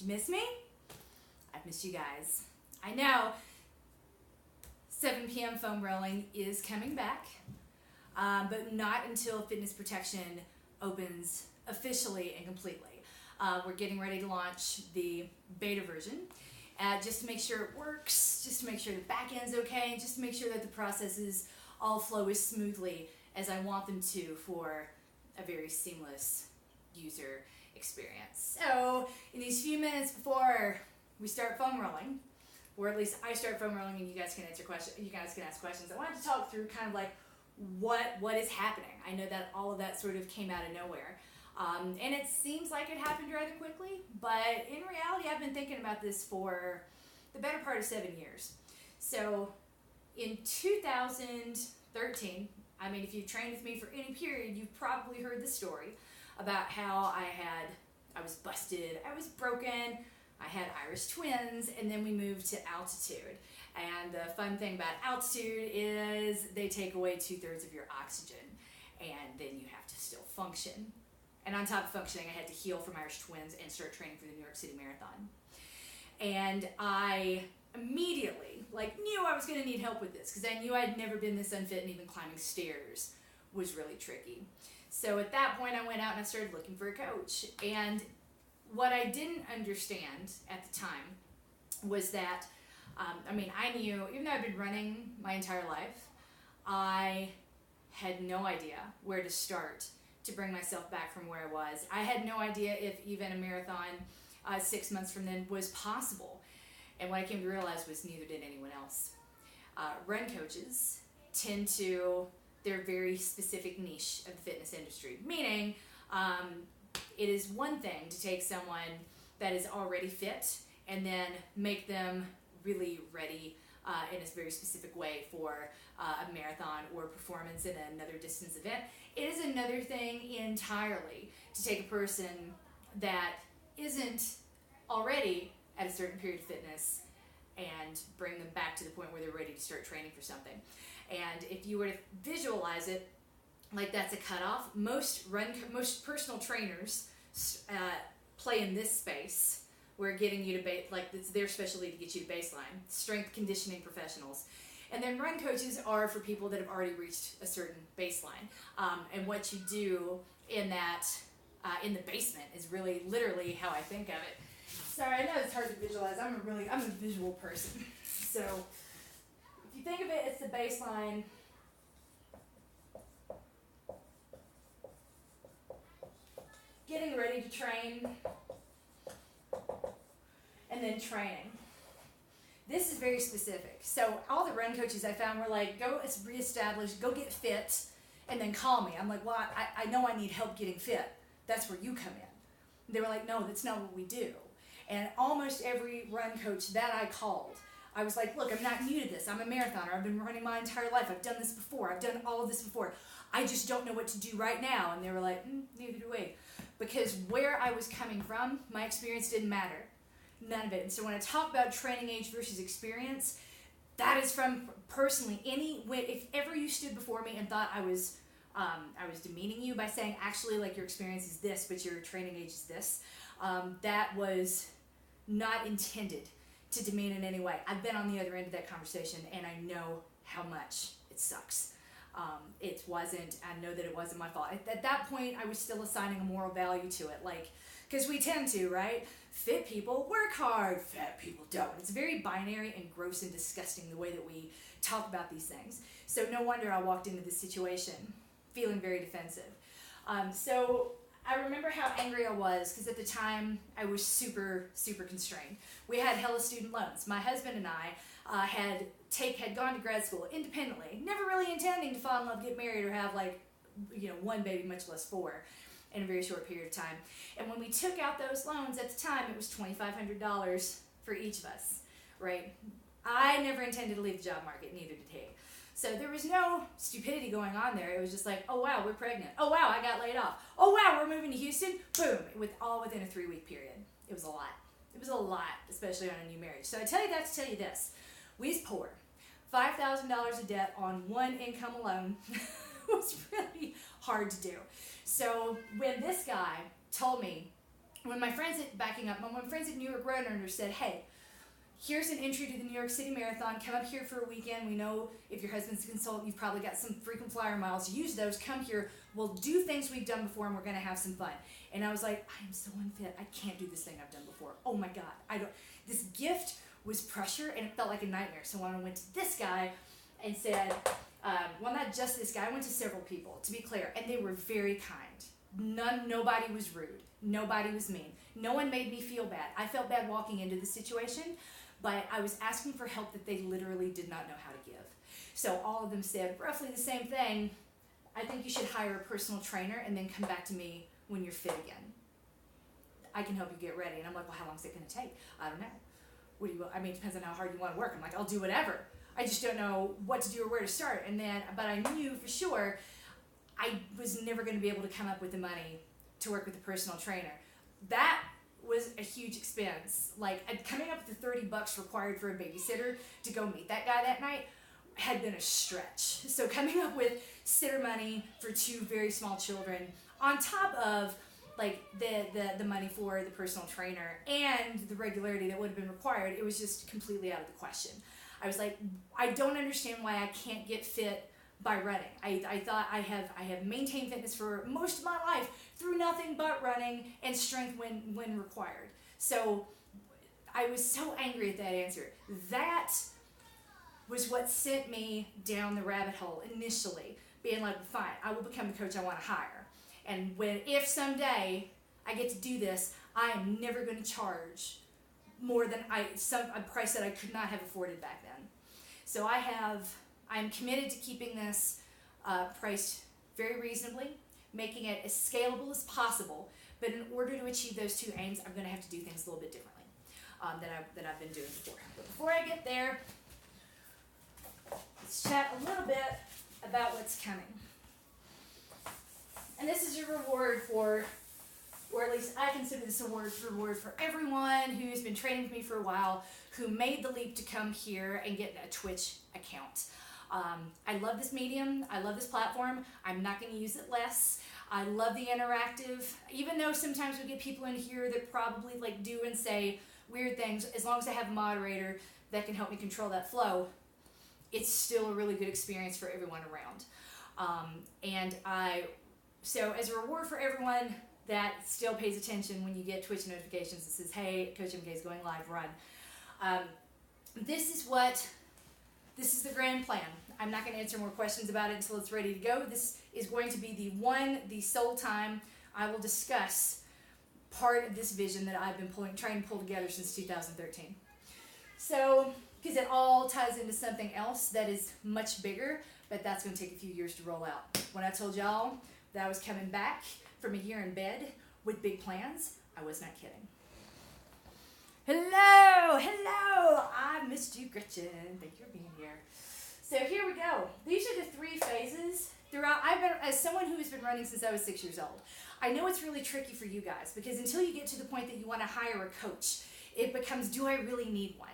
Did you miss me? I've missed you guys. I know 7 p.m. foam rolling is coming back, but not until Fitness Protection opens officially and completely. We're getting ready to launch the beta version just to make sure it works, just to make sure the back end's okay, just to make sure that the processes all flow as smoothly as I want them to for a very seamless user experience. So in these few minutes before we start foam rolling, or at least I start foam rolling and you guys can answer questions, you guys can ask questions, I wanted to talk through kind of like what is happening. I know that all of that sort of came out of nowhere. And it seems like it happened rather quickly, but in reality I've been thinking about this for the better part of 7 years. So in 2013, I mean, if you've trained with me for any period, you've probably heard the story about how I was busted, I was broken, I had Irish twins, and then we moved to altitude. And the fun thing about altitude is they take away 2/3 of your oxygen, and then you have to still function. And on top of functioning, I had to heal from Irish twins and start training for the New York City Marathon. And I immediately knew I was going to need help with this because I knew I'd never been this unfit, and even climbing stairs was really tricky. So at that point, I went out and I started looking for a coach. And what I didn't understand at the time was that, I knew, even though I've been running my entire life, I had no idea where to start to bring myself back from where I was. I had no idea if even a marathon 6 months from then was possible. And what I came to realize was neither did anyone else. Run coaches tend to, their very specific niche of the fitness industry, meaning it is one thing to take someone that is already fit and then make them really ready in a very specific way for a marathon or performance in another distance event. It is another thing entirely to take a person that isn't already at a certain period of fitness and bring them back to the point where they're ready to start training for something. And if you were to visualize it like that's a cutoff, most personal trainers play in this space where getting you to it's their specialty to get you to baseline. Strength conditioning professionals. And then run coaches are for people that have already reached a certain baseline. And what you do in that, in the basement is really literally how I think of it. Sorry, I know it's hard to visualize. I'm a visual person. So if you think of it, it's the baseline. Getting ready to train, and then training. This is very specific. So all the run coaches I found were like, go reestablish, go get fit, and then call me. I'm like, well, I know I need help getting fit. That's where you come in. They were like, no, that's not what we do. And almost every run coach that I called, I was like, look, I'm not new to this. I'm a marathoner. I've been running my entire life. I've done this before. I've done all of this before. I just don't know what to do right now. And they were like, neither do we. Because where I was coming from, my experience didn't matter. None of it. And so when I talk about training age versus experience, that is from personally if ever you stood before me and thought I was demeaning you by saying actually your experience is this, but your training age is this, that was not intended to demean in any way. I've been on the other end of that conversation and I know how much it sucks. I know that it wasn't my fault. At that point, I was still assigning a moral value to it, because we tend to, right? Fit people work hard, fat people don't. It's very binary and gross and disgusting the way that we talk about these things. So no wonder I walked into this situation feeling very defensive. So I remember how angry I was because at the time I was super, super constrained. We had hella student loans. My husband and I had gone to grad school independently, never really intending to fall in love, get married, or have one baby, much less 4. In a very short period of time. And when we took out those loans at the time, it was $2,500 for each of us, right? I never intended to leave the job market, neither did he. So there was no stupidity going on there. It was just like, oh wow, we're pregnant. Oh wow, I got laid off. Oh wow, we're moving to Houston. Boom, all within a 3-week period. It was a lot. It was a lot, especially on a new marriage. So I tell you that to tell you this. We was poor. $5,000 of debt on one income alone was really hard to do. So when this guy told me when my friends at New York Roadrunners said, hey, here's an entry to the New York City Marathon. Come up here for a weekend. We know if your husband's a consultant, you've probably got some frequent flyer miles. Use those. Come here. We'll do things we've done before, and we're going to have some fun. And I was like, I am so unfit. I can't do this thing I've done before. Oh, my God. This gift was pressure, and it felt like a nightmare. So when I went to this guy and said, well, not just this guy. I went to several people, to be clear, and they were very kind. Nobody was rude. Nobody was mean. No one made me feel bad. I felt bad walking into the situation, but I was asking for help that they literally did not know how to give. So all of them said roughly the same thing. I think you should hire a personal trainer and then come back to me when you're fit again. I can help you get ready. And I'm like, well, how long is it going to take? I don't know. What do you? I mean, it depends on how hard you want to work. I'm like, I'll do whatever. I just don't know what to do or where to start. But I knew for sure I was never going to be able to come up with the money to work with a personal trainer. That was a huge expense. Like, coming up with the $30 required for a babysitter to go meet that guy that night had been a stretch. So coming up with sitter money for 2 very small children on top of like the money for the personal trainer and the regularity that would have been required, it was just completely out of the question. I was like, I don't understand why I can't get fit by running. I thought I have maintained fitness for most of my life through nothing but running and strength when required. So I was so angry at that answer. That was what sent me down the rabbit hole initially, being like, fine, I will become the coach I want to hire. And if someday I get to do this, I am never going to charge more than a price that I could not have afforded back then. So I'm committed to keeping this priced very reasonably, making it as scalable as possible. But in order to achieve those 2 aims, I'm going to have to do things a little bit differently than I've been doing before. But before I get there, let's chat a little bit about what's coming. And this is a reward for, or at least I consider this a reward for everyone who's been training with me for a while, who made the leap to come here and get a Twitch account. I love this medium. I love this platform. I'm not going to use it less. I love the interactive. Even though sometimes we get people in here that probably like do and say weird things, as long as I have a moderator that can help me control that flow, it's still a really good experience for everyone around. So as a reward for everyone that still pays attention when you get Twitch notifications that says, hey, Coach MK is going live, run. This is the grand plan. I'm not going to answer more questions about it until it's ready to go. This is going to be the sole time I will discuss part of this vision that I've been trying to pull together since 2013. So, because it all ties into something else that is much bigger, but that's going to take a few years to roll out. When I told y'all that I was coming back from a year in bed with big plans, I was not kidding. Hello, I missed you, Gretchen. Thank you for being here. So here we go. These are the 3 phases throughout. As someone who has been running since I was 6 years old, I know it's really tricky for you guys because until you get to the point that you want to hire a coach, it becomes, do I really need one?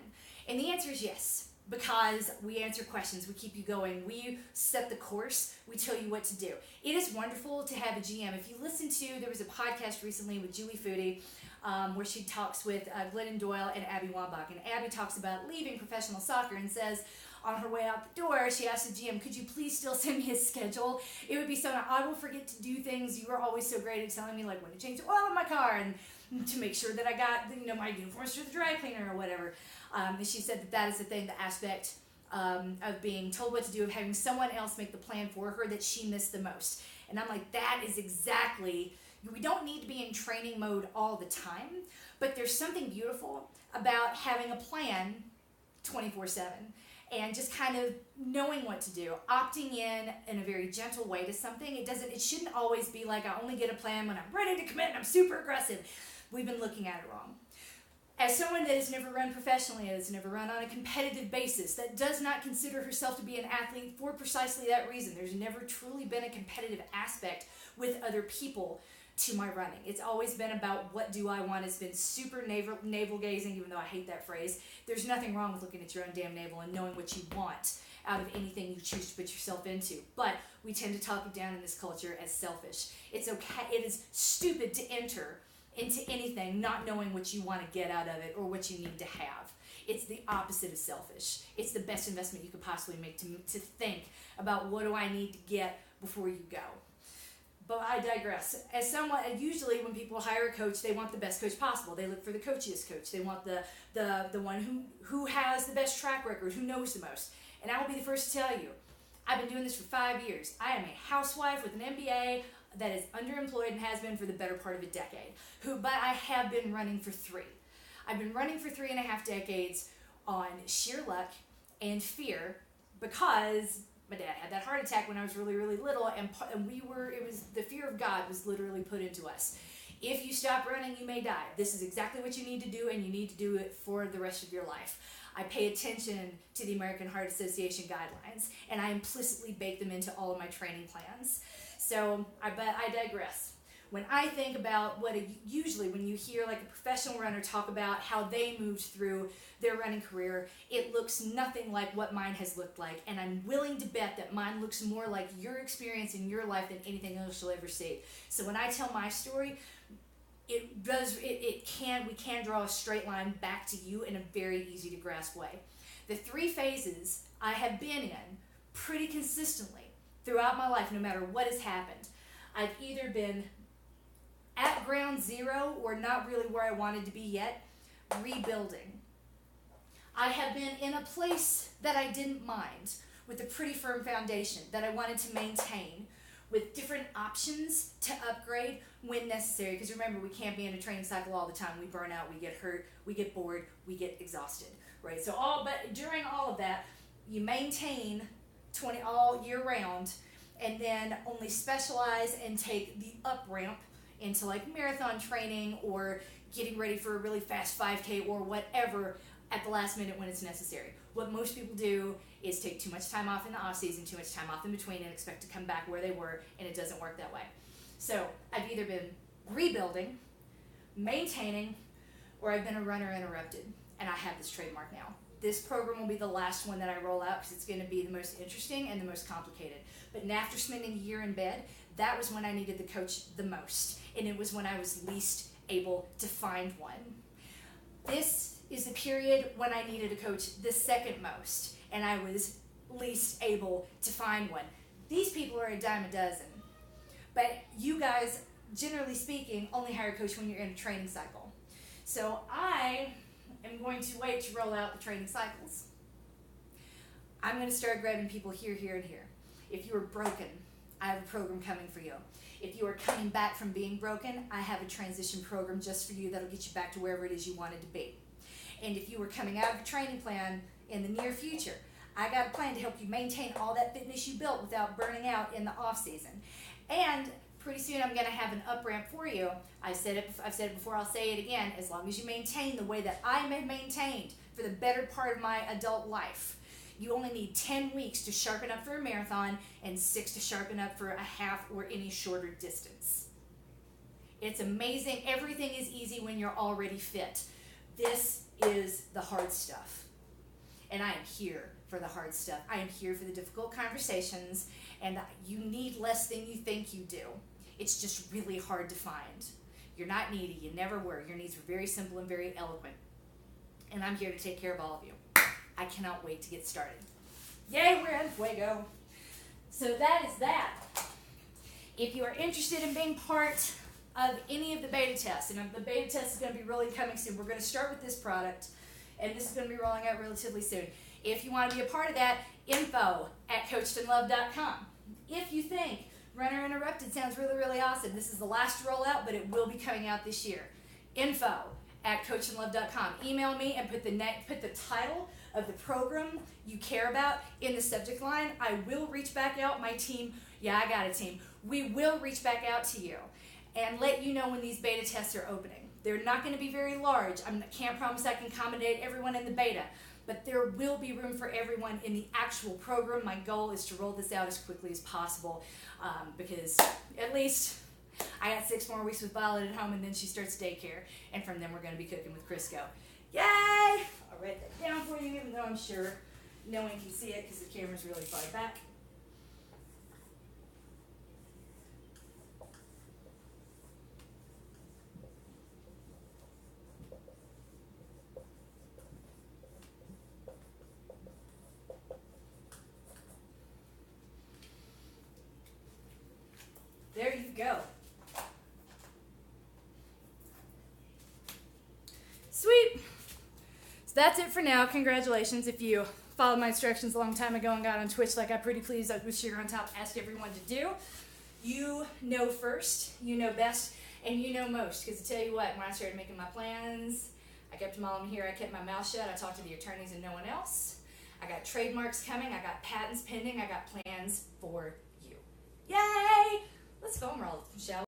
And the answer is yes, because we answer questions, we keep you going, we set the course, we tell you what to do. It is wonderful to have a GM. If you listen to, there was a podcast recently with Julie Foodie, where she talks with Glennon Doyle and Abby Wambach. And Abby talks about leaving professional soccer and says, on her way out the door, she asked the GM, could you please still send me his schedule? It would be so nice. I will forget to do things. You were always so great at telling me like when to change the oil in my car and to make sure that I got my uniforms to the dry cleaner or whatever. And she said that is the thing, the aspect of being told what to do, of having someone else make the plan for her that she missed the most. And I'm like, that is exactly, we don't need to be in training mode all the time, but there's something beautiful about having a plan 24/7 and just kind of knowing what to do, opting in a very gentle way to something. It shouldn't always be like I only get a plan when I'm ready to commit and I'm super aggressive. We've been looking at it wrong. As someone that has never run professionally, that has never run on a competitive basis, that does not consider herself to be an athlete for precisely that reason, there's never truly been a competitive aspect with other people to my running. It's always been about what do I want. It's been super navel gazing, even though I hate that phrase. There's nothing wrong with looking at your own damn navel and knowing what you want out of anything you choose to put yourself into. But we tend to talk it down in this culture as selfish. It's okay. It is stupid to enter into anything not knowing what you want to get out of it or what you need to have. It's the opposite of selfish. It's the best investment you could possibly make to think about what do I need to get before you go. But I digress. As someone, usually when people hire a coach, they want the best coach possible. They look for the coachiest coach. They want the one who has the best track record, who knows the most. And I will be the first to tell you, I've been doing this for 5 years. I am a housewife with an MBA that is underemployed and has been for the better part of a decade. But I have been running for 3. I've been running for 3.5 decades on sheer luck and fear, because my dad had that heart attack when I was really, really little, and it was the fear of God was literally put into us. If you stop running, you may die. This is exactly what you need to do, and you need to do it for the rest of your life. I pay attention to the American Heart Association guidelines, and I implicitly bake them into all of my training plans. But I digress. When I think about usually when you hear like a professional runner talk about how they moved through their running career, it looks nothing like what mine has looked like. And I'm willing to bet that mine looks more like your experience in your life than anything else you'll ever see. So when I tell my story, we can draw a straight line back to you in a very easy to grasp way. The 3 phases I have been in pretty consistently throughout my life, no matter what has happened. I've either been at ground zero or not really where I wanted to be yet, rebuilding. I have been in a place that I didn't mind, with a pretty firm foundation that I wanted to maintain, with different options to upgrade when necessary. Because remember, we can't be in a training cycle all the time. We burn out, we get hurt, we get bored, we get exhausted, right? But during all of that, you maintain 20 all year round, and then only specialize and take the up ramp into like marathon training or getting ready for a really fast 5K or whatever at the last minute when it's necessary. What most people do is take too much time off in the off season, too much time off in between, and expect to come back where they were, and it doesn't work that way. So I've either been rebuilding, maintaining, or I've been a runner interrupted, and I have this trademark now. This program will be the last one that I roll out because it's going to be the most interesting and the most complicated. But after spending a year in bed, that was when I needed the coach the most, and it was when I was least able to find one. This is the period when I needed a coach the second most, and I was least able to find one. These people are a dime a dozen, but you guys, generally speaking, only hire a coach when you're in a training cycle. So I am going to wait to roll out the training cycles. I'm going to start grabbing people here, here, and here. If you are broken, I have a program coming for you. If you are coming back from being broken, I have a transition program just for you that'll get you back to wherever it is you wanted to be. And if you are coming out of a training plan in the near future, I got a plan to help you maintain all that fitness you built without burning out in the off season. And pretty soon I'm going to have an up ramp for you. I've said it before, I'll say it again. As long as you maintain the way that I have maintained for the better part of my adult life, you only need 10 weeks to sharpen up for a marathon and 6 to sharpen up for a half or any shorter distance. It's amazing. Everything is easy when you're already fit. This is the hard stuff. And I am here for the hard stuff. I am here for the difficult conversations, and you need less than you think you do. It's just really hard to find. You're not needy. You never were. Your needs were very simple and very eloquent. And I'm here to take care of all of you. I cannot wait to get started. Yay, we're in fuego. So that is that. If you are interested in being part of any of the beta tests, and the beta test is going to be really coming soon. We're going to start with this product, and this is going to be rolling out relatively soon. If you want to be a part of that, info@coachedandloved.com. If you think Runner Interrupted sounds really, really awesome, this is the last rollout, but it will be coming out this year. info@coachedandloved.com. Email me and put the title of the program you care about in the subject line. I will reach back out. My team, I got a team. We will reach back out to you and let you know when these beta tests are opening. They're not going to be very large. I can't promise I can accommodate everyone in the beta, but there will be room for everyone in the actual program. My goal is to roll this out as quickly as possible because at least I got 6 more weeks with Violet at home, and then she starts daycare, and from then we're going to be cooking with Crisco. Yay! I'll write that down for you, even though I'm sure no one can see it because the camera's really far back. go. Sweet. So that's it for now. Congratulations if you followed my instructions a long time ago and got on Twitch like I'm pretty pleased with Sugar on Top asked everyone to do. You know first, you know best, and you know most. Because to tell you what, when I started making my plans, I kept them all in here. I kept my mouth shut. I talked to the attorneys and no one else. I got trademarks coming. I got patents pending. I got plans for you. Yay! Let's foam roll, shall we?